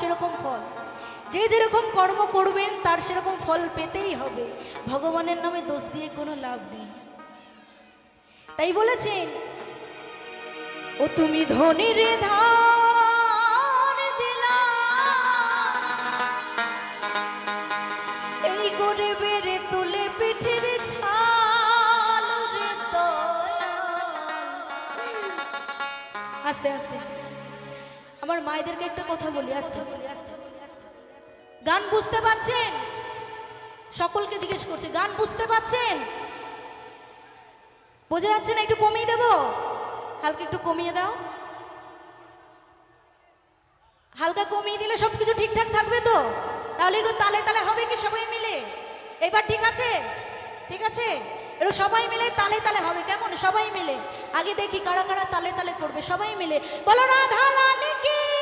সেরকম ফল। যে যেরকম কর্ম করবেন তার সেরকম ফল পেতেই হবে। ভগবানের নামে দোষ দিয়ে কোনো লাভ নেই। তাই বলেছেন, ও তুমি ধনির ধার দিলা, এই গরিবের তুলে পিঠের ছাল রে দয়াল। আস্তে আস্তে আমার মায়েদেরকে একটা কথা বলি, আস্তে বলি, আস্তে বলি। গান বুঝতে পাচ্ছেন? সকলকে জিজ্ঞেস করছে, গান বুঝতে পাচ্ছেন? বোঝা যাচ্ছে না? একটু কমিয়ে দেবো, হালকা একটু কমিয়ে দাও। হালকা কমিয়ে দিলে সবকিছু ঠিকঠাক থাকবে তো? তাহলে একটু তালে তালে হবে কি সবাই মিলে? এবার ঠিক আছে? ঠিক আছে, একটু সবাই মিলে তালে তালে হবে, কেমন? সবাই মিলে আগে দেখি কারা কারা তালে তালে করবে। সবাই মিলে বলো রাধা রানী কি